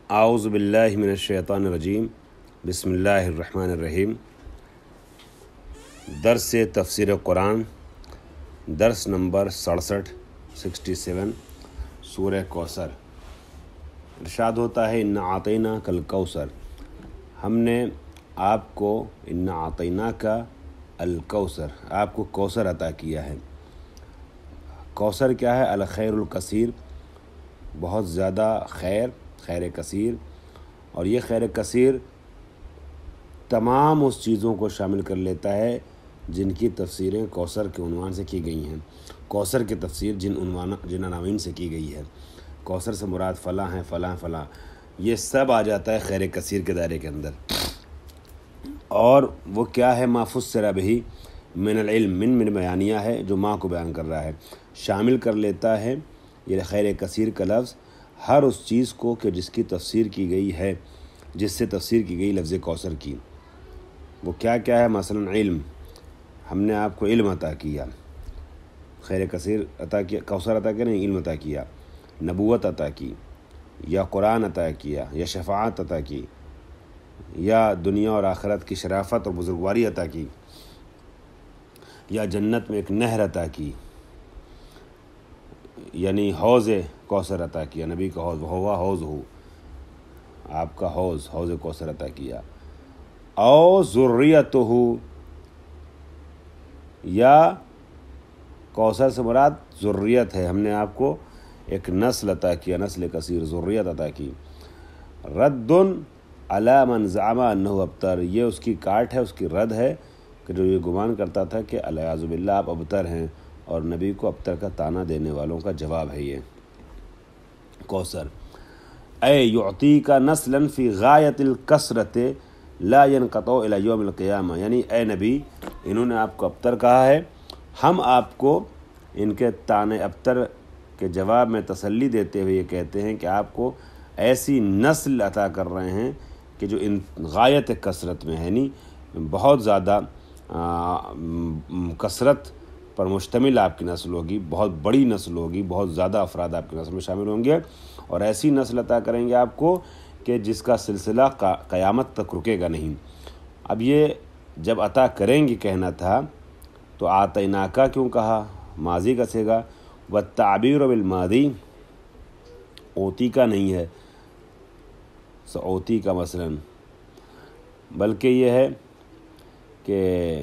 اعوذ باللہ من الشیطان الرجیم بسم اللہ الرحمن الرحیم۔ درس تفسیر قرآن، درس نمبر 67 سورہ کوثر۔ ارشاد ہوتا ہے انا اعطیناک الکوثر، ہم نے آپ کو انا اعطیناک الکوثر، آپ کو کوثر عطا کیا ہے۔ کوثر کیا ہے؟ الخیر الکثیر، بہت زیادہ خیر کثیر، اور یہ خیر کثیر تمام اس چیزوں کو شامل کر لیتا ہے جن کی تفسیریں کوثر کے عنوان سے کی گئی ہیں۔ کوثر کی تفسیر جن عناوین سے کی گئی ہے، کوثر سے مراد فلاں ہیں، فلاں، یہ سب آ جاتا ہے خیر کثیر کے دائرے کے اندر۔ اور وہ کیا ہے؟ ما فسر بہ من العلم، من بیانیہ ہے جو ماں کو بیان کر رہا ہے، شامل کر لیتا ہے یہ خیر کثیر کا لفظ ہر اس چیز کو کہ جس کی تفسیر کی گئی ہے، جس سے تفسیر کی گئی لفظ کوثر کی۔ وہ کیا ہے؟ مثلا علم، ہم نے آپ کو علم عطا کیا، خیر کثیر عطا کیا، کوثر عطا کیا نہیں، علم عطا کیا، نبوت عطا کی، یا قرآن عطا کیا، یا شفاعت عطا کی، یا دنیا اور آخرت کی شرافت اور بزرگواری عطا کی، یا جنت میں ایک نہر عطا کی، یعنی حوض کوثر عطا کیا، نبی کا حوض، ہوا حوض ہو، آپ کا حوض کوثر عطا کیا۔ او ذریتہ، یا کوثر سے مراد ذریت ہے، ہم نے آپ کو ایک نسل عطا کیا، نسل کثیر، ذریت عطا کی۔ رد علی من زعم انہ ابتر، یہ اس کی کاٹ ہے، اس کی رد ہے کہ جو یہ گمان کرتا تھا کہ الیاذ باللہ آپ ابتر ہیں، اور نبی کو ابتر کا طعنہ دینے والوں کا جواب ہے یہ کوثر۔ اے یعطیک نسلا فی غایت الکثرت لا ینقطع الی یوم القیامہ، یعنی اے نبی، انہوں نے آپ کو ابتر کہا ہے، ہم آپ کو ان کے طعنہ ابتر کے جواب میں تسلی دیتے ہوئے یہ کہتے ہیں کہ آپ کو ایسی نسل عطا کر رہے ہیں کہ جو ان غایت کثرت میں ہے، یعنی بہت زیادہ کثرت پر مشتمل آپ کی نسل ہوگی، بہت بڑی نسل ہوگی، بہت زیادہ افراد آپ کی نسل میں شامل ہوں گے، اور ایسی نسل عطا کریں گے آپ کو کہ جس کا سلسلہ قیامت تک رکے گا نہیں۔ اب یہ جب عطا کریں گے کہنا تھا تو آتیناکا کیوں کہا؟ ماضی کا صیغہ، والتعبیر بالماضی اوتی کا نہیں ہے، اوتی کا مثلا، بلکہ یہ ہے کہ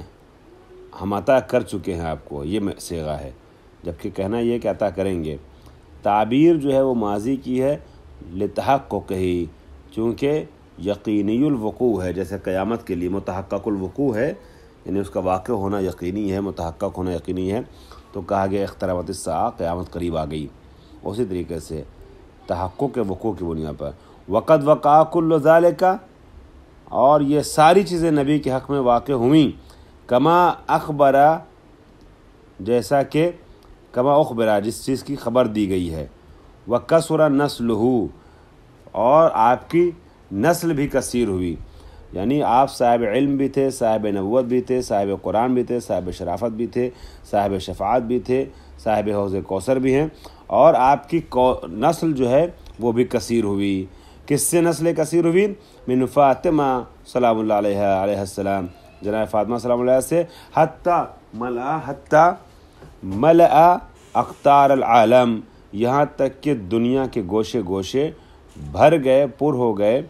ہم عطا کر چکے ہیں آپ کو، یہ صیغہ ہے، جبکہ کہنا یہ کہ عطا کریں گے۔ تعبیر جو ہے وہ ماضی کی ہے لتحققہ، چونکہ یقینی الوقوع ہے، جیسے قیامت کے لیے متحقق الوقوع ہے، یعنی اس کا واقع ہونا یقینی ہے، متحقق ہونا یقینی ہے، تو کہا گیا اقتربت الساعہ، قیامت قریب آ گئی۔ اسی طریقے سے تحقق وقوع کی بنیاد پر وقد وقع کل ذالک، اور یہ ساری چیزیں نبی کے حق میں واقع ہوئیں، کما اخبرا، جیسا کہ کما اخبرا، جس چیز کی خبر دی گئی ہے، وکثر نسلہ، اور آپ کی نسل بھی کثیر ہوئی، یعنی آپ صاحب علم بھی تھے، صاحب نبوت بھی تھے، صاحب قرآن بھی تھے، صاحب شرافت بھی تھے، صاحب شفاعت بھی تھے، صاحب حوض کوثر بھی ہیں، اور آپ کی نسل جو ہے وہ بھی کثیر ہوئی۔ کس سے نسل کثیر ہوئی؟ من فاطمہ سلام اللہ علیہ السلام، جناب فاطمہ سلام اللہ سے، حتی ملأ اقطار العالم، یہاں تک کہ دنیا کے گوشے گوشے بھر گئے، پر ہو گئے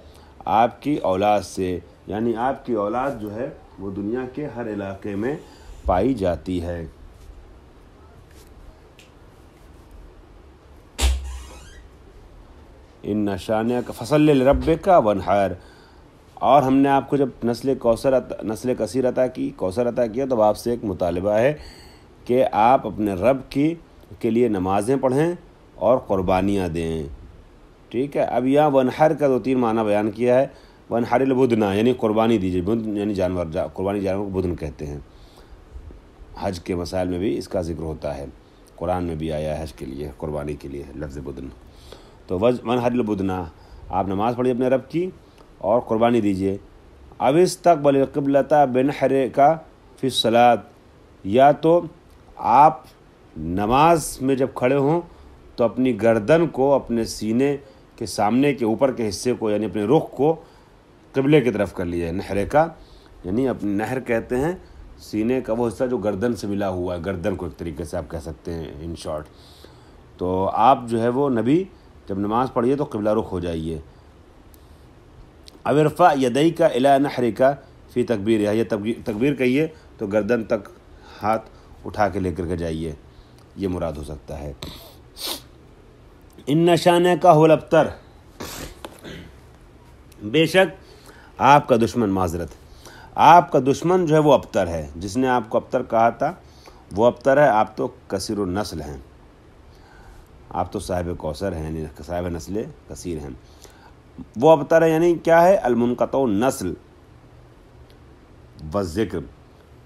آپ کی اولاد سے، یعنی آپ کی اولاد جو ہے وہ دنیا کے ہر علاقے میں پائی جاتی ہے۔ ان شانئک فصل لربک وانحر، اور ہم نے آپ کو جب نسل کثیر عطا کی، کوثر عطا کیا، تو آپ سے ایک مطالبہ ہے کہ آپ اپنے رب کے لیے نمازیں پڑھیں اور قربانیاں دیں، ٹھیک ہے۔ اب یہاں وانحر کا 2-3 معنی بیان کیا ہے۔ وانحر البدنا، یعنی قربانی دیجیے، بدن یعنی جانور، قربانی جانور کو بدن کہتے ہیں۔ حج کے مسائل میں بھی اس کا ذکر ہوتا ہے، قرآن میں بھی آیا ہے حج کے لیے، قربانی کے لیے لفظ بدن۔ تو وانحر البدنا، آپ نماز پڑھیے اپنے رب کی اور قربانی دیجیے۔ اب استقبل القبلۃ بنحرک فی الصلاۃ، یا تو آپ نماز میں جب کھڑے ہوں تو اپنی گردن کو اپنے سینے کہ سامنے کے اوپر کے حصے کو یعنی اپنے رخ کو قبلے کی طرف کر لیا ہے. نہرے کا یعنی اپنی نہر کہتے ہیں سینے کا وہ حصہ جو گردن سے ملا ہوا ہے, گردن کو ایک طریقے سے آپ کہہ سکتے ہیں ان شارٹ. تو آپ جو ہے وہ نبی جب نماز پڑھیے تو قبلہ رخ ہو جائیے. ارفع یدیک الی نحرک فی تکبیر, یہ تکبیر کہیے تو گردن تک ہاتھ اٹھا کے لے کر کے جائیے, یہ مراد ہو سکتا ہے. ان شانک هو الابتر, بے شک آپ کا دشمن, معذرت, آپ کا دشمن جو ہے وہ ابتر ہے. جس نے آپ کو ابتر کہا تھا وہ ابتر ہے. آپ تو کثیر النسل ہیں, آپ تو صاحب کوثر ہیں, یعنی صاحب نسل کثیر ہیں. وہ ابتر ہے یعنی کیا ہے؟ المنقطع النسل والذکر,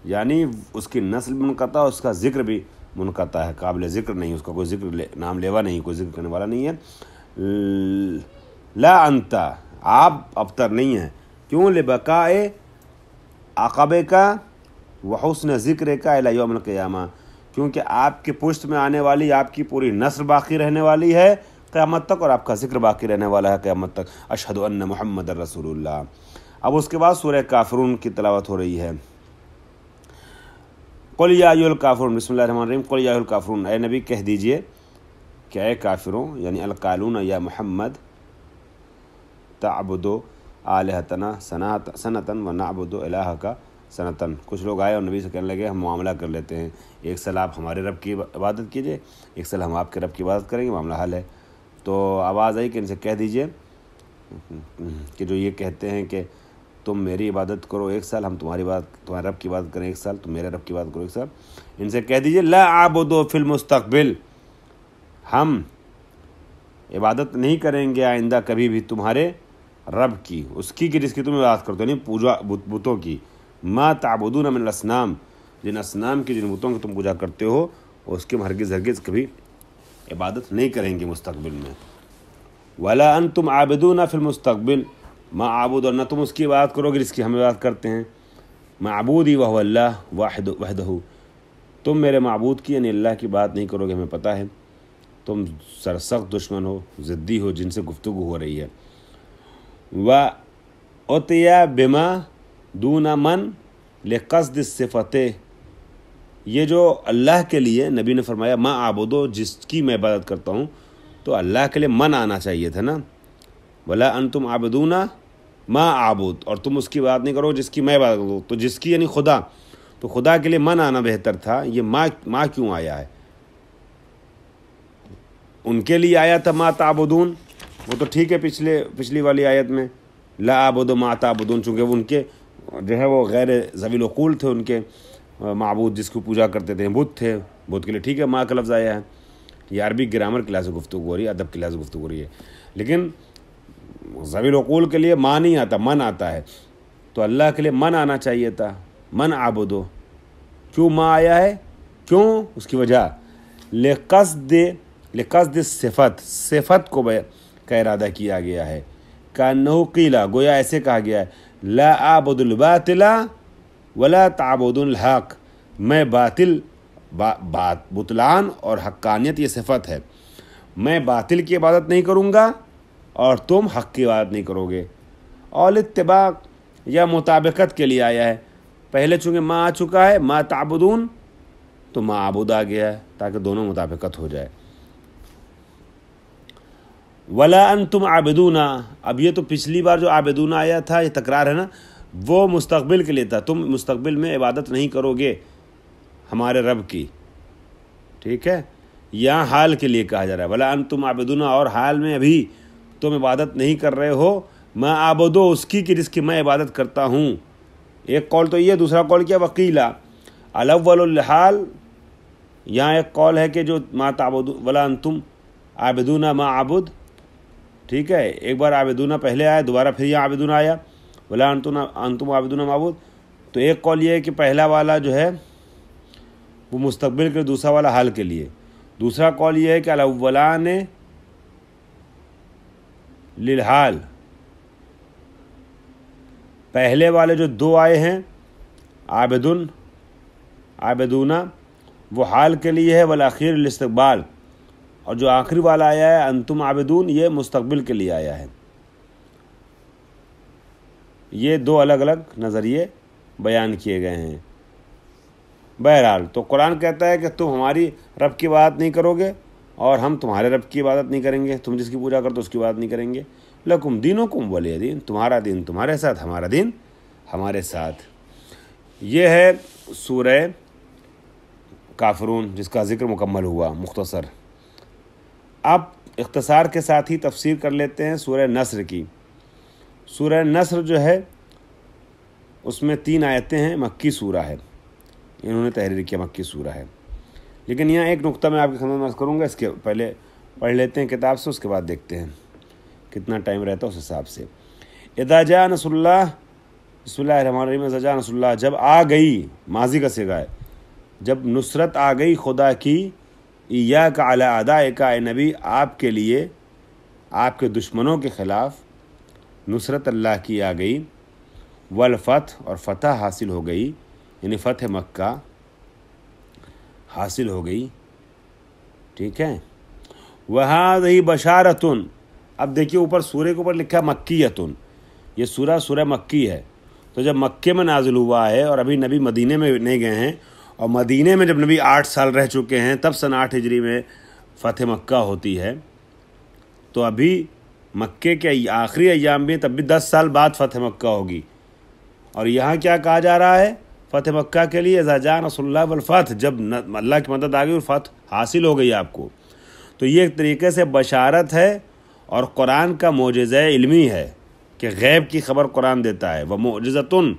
یعنی اس کی نسل منقطع, اس کا ذکر بھی منقطع ہے, قابل ذکر نہیں, اس کا کوئی ذکر نام لیوا نہیں, کوئی ذکر کرنے والا نہیں ہے. لا انت, آپ ابتر نہیں ہیں. کیوں؟ لبقائے عقبے کا وحسن ذکر کا الی یوم القیامہ, کیونکہ آپ کے پشت میں آنے والی آپ کی پوری نسل باقی رہنے والی ہے قیامت تک, اور آپ کا ذکر باقی رہنے والا ہے قیامت تک. اشہد ان محمد رسول اللہ. اب اس کے بعد سورہ کافرون کی تلاوت ہو رہی ہے. قل یا ایھا الکافرون, بسم اللہ الرحمن الرحیم. قل یا ایھا الکافرون, اے نبی کہہ دیجئے کہ اے کافروں, یعنی القالون یا محمد, تعبدوا آلہتنا سنتن و نعبد الہک سنتن. کچھ لوگ آئے اور نبی سے کہنے لگے ہم معاملہ کر لیتے ہیں, ایک سال آپ ہمارے رب کی عبادت کیجئے, ایک سال ہم آپ کے رب کی عبادت کریں گے, معاملہ حل ہے. تو آواز آئی کہ ان سے کہہ دیجئے کہ جو یہ کہتے ہیں کہ تم میری عبادت کرو ایک سال, ہم تمہارے رب کی عبادت کریں ایک سال, تم میرے رب کی عبادت کرو ایک سال, ان سے کہہ دیجئے لا اعبد فی المستقبل, ہم عبادت نہیں کریں گے آئندہ کبھی بھی تمہارے رب کی, اس کی کہ جس کی تم عبادت کرتے ہو, یعنی پوجا بتوں کی. ما تعبدون من الاسنام, جن اسنام کی, جن بتوں کی تم پوجا کرتے ہو, اس کے ہرگز کبھی عبادت نہیں کریں گے مستقبل میں. ولا انتم عابدون فی المستقبل ما اعبد, اور نہ تم اس کی عبادت کرو گے جس کی ہم عبادت کرتے ہیں. معبودی وهو اللہ وحدہ, تم میرے معبود کی یعنی اللہ کی بات نہیں کرو گے, ہمیں پتہ ہے تم سرسخت دشمن ہو, ضدی ہو, جن سے گفتگو ہو رہی ہے. وَأُتِيَ بِمَا دُونَ مَنْ لِقَصْدِ الصِّفَتِ, یہ جو اللہ کے لیے نبی نے فرمایا ما عابدو, جس کی میں عبادت کرتا ہوں, تو اللہ کے لیے من آنا چاہیے تھا نا. ولا انتم عابدون ما اعبد, اور تم اس کی بات نہیں کرو جس کی میں عبادت کروں. تو جس کی یعنی خدا, تو خدا کے لیے من آنا بہتر تھا. یہ ما کیوں آیا ہے؟ ان کے لیے آیا تھا ما تعبدون, وہ تو ٹھیک ہے پچھلی والی آیت میں لا اعبد ما تعبدون, چونکہ ان کے جو ہے وہ غیر ذوی العقول تھے, ان کے معبود جس کو پوجا کرتے تھے بت تھے, بت کے لیے ٹھیک ہے ما کا لفظ آیا ہے. یہ عربی گرامر کی لحاظ سے گفتگو ہو رہی ہے, ادب کی لحاظ سے گفتگو ہو رہی ہے, لیکن ذوی العقول کے لیے ما نہیں آتا, من آتا ہے. تو اللہ کے لیے من آنا چاہیے تھا, من عابدو. کیوں ما آیا ہے؟ کیوں؟ اس کی وجہ لقصد صفت, صفت کو کا ارادہ کیا گیا ہے. کانہ قیلا, گویا ایسے کہا گیا ہے لا اعبد الباطل ولا تعبدون الحق, میں بطلان اور حقانیت یہ صفت ہے, میں باطل کی عبادت نہیں کروں گا اور تم حق کی عبادت نہیں کرو گے. اور اتباق یا مطابقت کے لیے آیا ہے, پہلے چونکہ ما آ چکا ہے ما تعبدون, تو ما عبود آ گیا ہے تاکہ دونوں مطابقت ہو جائے. ولا انتم عابدون, اب یہ تو پچھلی بار جو عابدون آیا تھا یہ تکرار ہے نا, وہ مستقبل کے لیے تھا, تم مستقبل میں عبادت نہیں کرو گے ہمارے رب کی, ٹھیک ہے. یہاں حال کے لیے کہا جا رہا ہے ولا انتم عابدون, اور حال میں ابھی تم عبادت نہیں کر رہے ہو ما عابدو, اس کی کہ جس کی میں عبادت کرتا ہوں. ایک قول تو یہ, دوسرا قول کیا وقیلا الاول الحال, یہاں ایک قول ہے کہ جو ما تعبدون ولا انتم عابدون ما عبد, ٹھیک ہے. ایک بار عابدون پہلے آیا, دوبارہ پھر یہاں عابدون آیا ولا انتم عابدون ما عبد. تو ایک قول یہ ہے کہ پہلا والا جو ہے وہ مستقبل کے, دوسرا والا حال کے لیے. دوسرا قول یہ ہے کہ الاولان للحال, پہلے والے جو دو آئے ہیں عابدون وہ حال کے لیے ہے, والاخیر للاستقبال, اور جو آخری والا آیا ہے انتم عابدون یہ مستقبل کے لیے آیا ہے. یہ دو الگ الگ نظریے بیان کیے گئے ہیں. بہرحال تو قرآن کہتا ہے کہ تم ہماری رب کی عبادت نہیں کرو گے اور ہم تمہارے رب کی عبادت نہیں کریں گے. تم جس کی پوجا کرتے اس کی عبادت نہیں کریں گے. لکم دینکم ولی دین، تمہارا دین تمہارے ساتھ، ہمارا دین ہمارے ساتھ. یہ ہے سورہ کافرون جس کا ذکر مکمل ہوا مختصر. اب اختصار کے ساتھ ہی تفسیر کر لیتے ہیں سورہ نصر کی. سورہ نصر جو ہے اس میں 3 آیتیں ہیں، مکی سورہ ہے، انہوں نے تحریر کیا مکی سورہ ہے. لیکن یہاں ایک نقطہ میں آپ کی خدمت میں عرض کروں گا، اس کے پہلے پڑھ لیتے ہیں کتاب سے، اس کے بعد دیکھتے ہیں کتنا ٹائم رہتا ہے اس حساب سے. اذا جاء نصر اللہ، بسم اللہ الرحمن الرحیم. اذا جاء نصر اللہ، جب آ گئی، ماضی کا صیغہ ہے، جب نصرت آ گئی خدا کی، ایاک علی اعدائک، اے نبی آپ کے لیے آپ کے دشمنوں کے خلاف نصرت اللہ کی آ گئی، والفتح اور فتح حاصل ہو گئی، یعنی فتح مکہ حاصل ہو گئی. ٹھیک ہے. وہذہ بشارتن، اب دیکھیے اوپر سورہ کے اوپر لکھا مکیتن، یہ سورہ مکی ہے. تو جب مکے میں نازل ہوا ہے اور ابھی نبی مدینے میں نہیں گئے ہیں، اور مدینے میں جب نبی 8 سال رہ چکے ہیں تب سن 8 ہجری میں فتح مکہ ہوتی ہے، تو ابھی مکے کے آخری ایام میں تب بھی 10 سال بعد فتح مکہ ہوگی. اور یہاں کیا کہا جا رہا ہے فتح مکہ کے لیے؟ اذا جاء نصر اللہ والفتح، جب اللہ کی مدد آ گئی اور فتح حاصل ہو گئی آپ کو. تو یہ ایک طریقے سے بشارت ہے اور قرآن کا معجزہ علمی ہے کہ غیب کی خبر قرآن دیتا ہے. ومعجزۃن،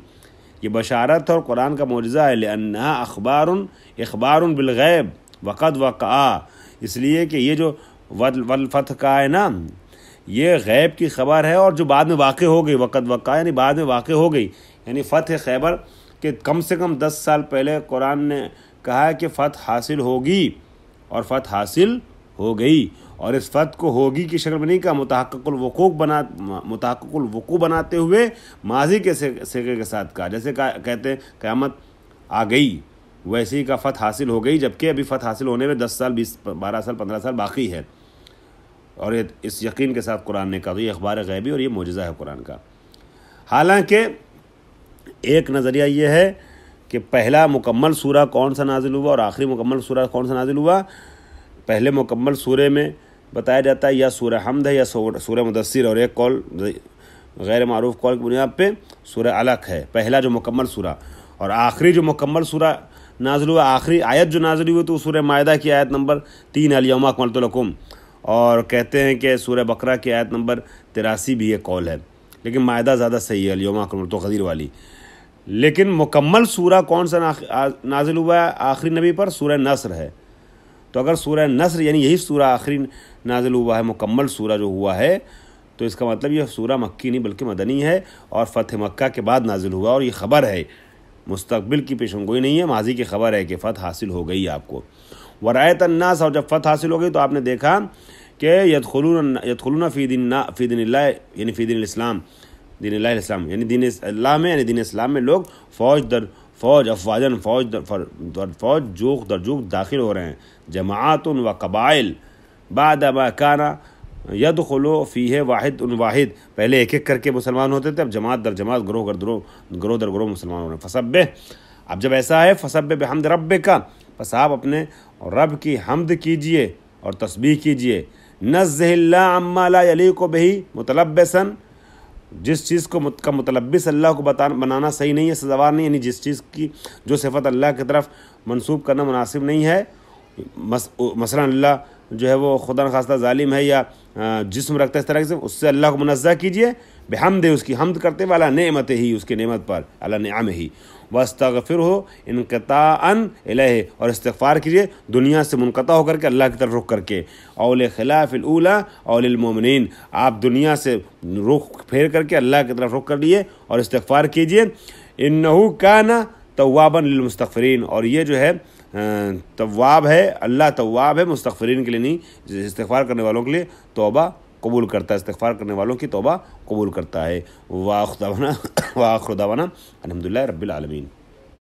یہ بشارت اور قرآن کا معجزہ ہے. لأنہا اخبار بالغیب وقد وقع، اس لیے کہ یہ جو والفتح کا ہے نا، یہ غیب کی خبر ہے اور جو بعد میں واقع ہو گئی. وقد وقع یعنی بعد میں واقع ہو گئی، یعنی فتح خیبر کہ کم سے کم 10 سال پہلے قرآن نے کہا ہے کہ فتح حاصل ہوگی، اور فتح حاصل ہو گئی. اور اس فتح کو ہوگی کی شکل میں نہیں کہا، متحقق الوقوع بناتے ہوئے ماضی کے صیغے کے ساتھ کہا. جیسے کہتے ہیں قیامت آ گئی، ویسے ہی کا فتح حاصل ہو گئی، جبکہ ابھی فتح حاصل ہونے میں 10 سال 20 12 سال 15 سال باقی ہے. اور اس یقین کے ساتھ قرآن نے کہا تو یہ اخبار غیبی اور یہ معجزہ ہے قرآن کا. حالانکہ ایک نظریہ یہ ہے کہ پہلا مکمل سورہ کون سا نازل ہوا اور آخری مکمل سورہ کون سا نازل ہوا. پہلے مکمل سورے میں بتایا جاتا ہے یا سورہ حمد ہے یا سورہ مدثر، اور ایک قول غیر معروف قول کی بنیاد پہ سورہ علق ہے پہلا جو مکمل سورہ. اور آخری جو مکمل سورہ نازل ہوا، آخری آیت جو نازل ہوئی تو سورہ مائدہ کی آیت نمبر 3 الیوم اکملت لکم، اور کہتے ہیں کہ سورہ بقرہ کی آیت نمبر 83 بھی یہ قول ہے، لیکن مائدہ زیادہ صحیح ہے، الیوم اکملت غدیر والی. لیکن مکمل سورہ کون سا نازل ہوا ہے آخری نبی پر؟ سورہ نصر ہے. تو اگر سورہ نصر یعنی یہی سورہ آخری نازل ہوا ہے، مکمل سورہ جو ہوا ہے، تو اس کا مطلب یہ سورہ مکی نہیں بلکہ مدنی ہے اور فتح مکہ کے بعد نازل ہوا. اور یہ خبر ہے، مستقبل کی پیشنگوئی نہیں ہے، ماضی کی خبر ہے کہ فتح حاصل ہو گئی آپ کو. ورایت الناس، اور جب فتح حاصل ہو گئی تو آپ نے دیکھا کہ یدخلون فی دین اللہ، یعنی فی دین الاسلام، دین اللہ الاسلام یعنی دین اللہ میں، یعنی دین اسلام میں لوگ فوج در فوج، افواجن فوج در فوج، جوخ در جوخ داخل ہو رہے ہیں. جماعت و قبائل بعد ما کان یدخل فیہ واحد واحد، پہلے ایک ایک کر کے مسلمان ہوتے تھے، اب جماعت در جماعت، گروہ در گروہ مسلمان ہو رہے ہیں. فسبح، اب جب ایسا ہے فسبح بحمد ربک، پس آپ اپنے رب کی حمد کیجئے اور تسبیح کیجئے. نزہ اللہ عما لا یلیق بہ متلبسا، جس چیز کا متلبس اللہ کو بنانا صحیح نہیں ہے، سزاوار نہیں، یعنی جس چیز کی جو صفت اللہ کی طرف منسوب کرنا مناسب نہیں ہے. مثلا اللہ جو ہے وہ خدا نخواستہ ظالم ہے یا جسم رکھتا ہے، اس طرح سے اس سے اللہ کو منزہ کیجئے. بحمد، اس کی حمد کرتے ہوئے، علی نعمت ہی، اس کی نعمت پر، علی نعم ہی. واستغفرہ انقطاعا الیہ، اور استغفار کیجئے دنیا سے منقطع ہو کر کے، اللہ کی طرف رخ کر کے. اول خلاف الاولی اول المومنین، آپ دنیا سے رخ پھیر کر کے اللہ کی طرف رخ کر لیے اور استغفار کیجئے. انہ کان توابا للمستغفرین، اور یہ جو ہے تواب ہے، اللہ تواب ہے مستغفرین کے لیے نہیں، استغفار کرنے والوں کے لیے توبہ قبول کرتا ہے، استغفار کرنے والوں کی توبہ قبول کرتا ہے. وآخر دعوانا الحمدللہ رب العالمین.